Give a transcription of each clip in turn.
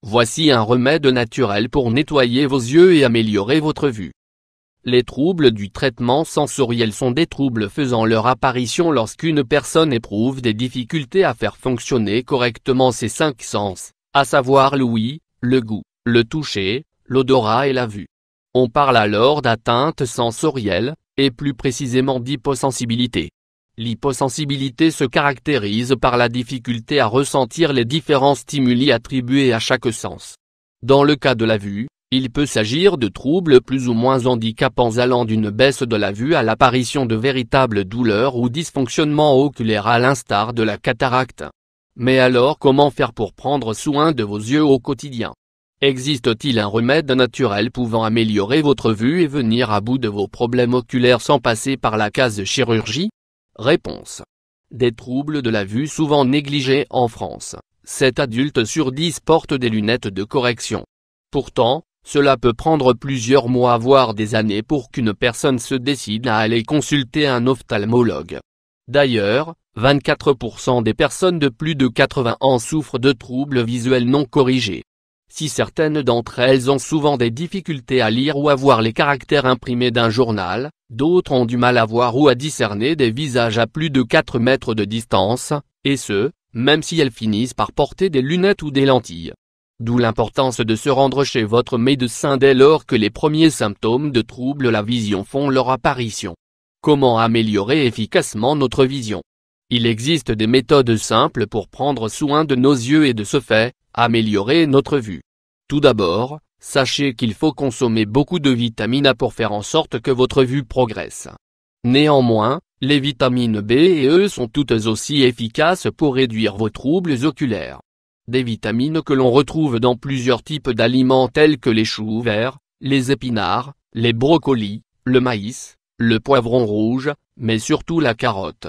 Voici un remède naturel pour nettoyer vos yeux et améliorer votre vue. Les troubles du traitement sensoriel sont des troubles faisant leur apparition lorsqu'une personne éprouve des difficultés à faire fonctionner correctement ses 5 sens, à savoir l'ouïe, le goût, le toucher, l'odorat et la vue. On parle alors d'atteinte sensorielle, et plus précisément d'hyposensibilité. L'hyposensibilité se caractérise par la difficulté à ressentir les différents stimuli attribués à chaque sens. Dans le cas de la vue, il peut s'agir de troubles plus ou moins handicapants allant d'une baisse de la vue à l'apparition de véritables douleurs ou dysfonctionnements oculaires à l'instar de la cataracte. Mais alors comment faire pour prendre soin de vos yeux au quotidien? Existe-t-il un remède naturel pouvant améliorer votre vue et venir à bout de vos problèmes oculaires sans passer par la case chirurgie? Réponse. Des troubles de la vue souvent négligés en France. 7 adultes sur 10 portent des lunettes de correction. Pourtant, cela peut prendre plusieurs mois voire des années pour qu'une personne se décide à aller consulter un ophtalmologue. D'ailleurs, 24% des personnes de plus de 80 ans souffrent de troubles visuels non corrigés. Si certaines d'entre elles ont souvent des difficultés à lire ou à voir les caractères imprimés d'un journal, d'autres ont du mal à voir ou à discerner des visages à plus de 4 mètres de distance, et ce, même si elles finissent par porter des lunettes ou des lentilles. D'où l'importance de se rendre chez votre médecin dès lors que les premiers symptômes de troubles de la vision font leur apparition. Comment améliorer efficacement notre vision? Il existe des méthodes simples pour prendre soin de nos yeux et de ce fait, améliorer notre vue. Tout d'abord, sachez qu'il faut consommer beaucoup de vitamines A pour faire en sorte que votre vue progresse. Néanmoins, les vitamines B et E sont toutes aussi efficaces pour réduire vos troubles oculaires. Des vitamines que l'on retrouve dans plusieurs types d'aliments tels que les choux verts, les épinards, les brocolis, le maïs, le poivron rouge, mais surtout la carotte.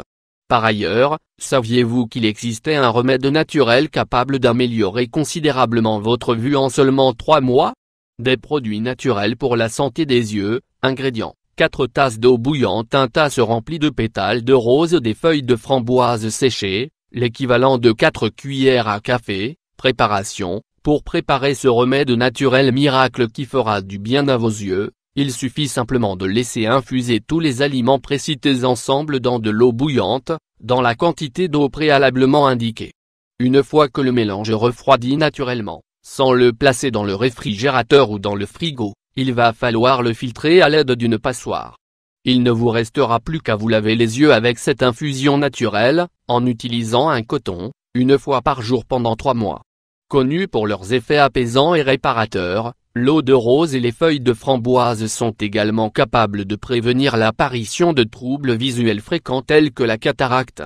Par ailleurs, saviez-vous qu'il existait un remède naturel capable d'améliorer considérablement votre vue en seulement 3 mois? Des produits naturels pour la santé des yeux. Ingrédients: 4 tasses d'eau bouillante, 1 tasse remplie de pétales de rose, des feuilles de framboise séchées, l'équivalent de 4 cuillères à café. Préparation: pour préparer ce remède naturel miracle qui fera du bien à vos yeux, il suffit simplement de laisser infuser tous les aliments précités ensemble dans de l'eau bouillante, dans la quantité d'eau préalablement indiquée. Une fois que le mélange refroidit naturellement, sans le placer dans le réfrigérateur ou dans le frigo, il va falloir le filtrer à l'aide d'une passoire. Il ne vous restera plus qu'à vous laver les yeux avec cette infusion naturelle, en utilisant un coton, 1 fois par jour pendant 3 mois. Connus pour leurs effets apaisants et réparateurs, l'eau de rose et les feuilles de framboise sont également capables de prévenir l'apparition de troubles visuels fréquents tels que la cataracte.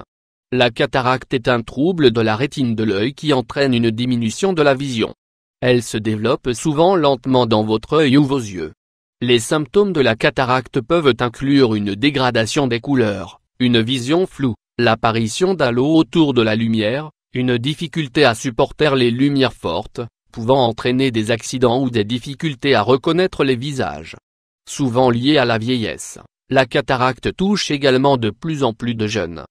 La cataracte est un trouble de la rétine de l'œil qui entraîne une diminution de la vision. Elle se développe souvent lentement dans votre œil ou vos yeux. Les symptômes de la cataracte peuvent inclure une dégradation des couleurs, une vision floue, l'apparition d'halos autour de la lumière, une difficulté à supporter les lumières fortes, pouvant entraîner des accidents ou des difficultés à reconnaître les visages. Souvent liées à la vieillesse, la cataracte touche également de plus en plus de jeunes.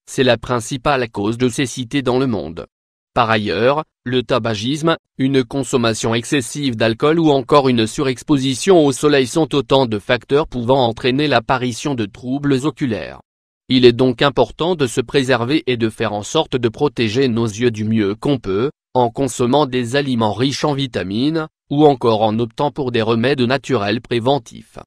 C'est la principale cause de cécité dans le monde. Par ailleurs, le tabagisme, une consommation excessive d'alcool ou encore une surexposition au soleil sont autant de facteurs pouvant entraîner l'apparition de troubles oculaires. Il est donc important de se préserver et de faire en sorte de protéger nos yeux du mieux qu'on peut, en consommant des aliments riches en vitamines, ou encore en optant pour des remèdes naturels préventifs.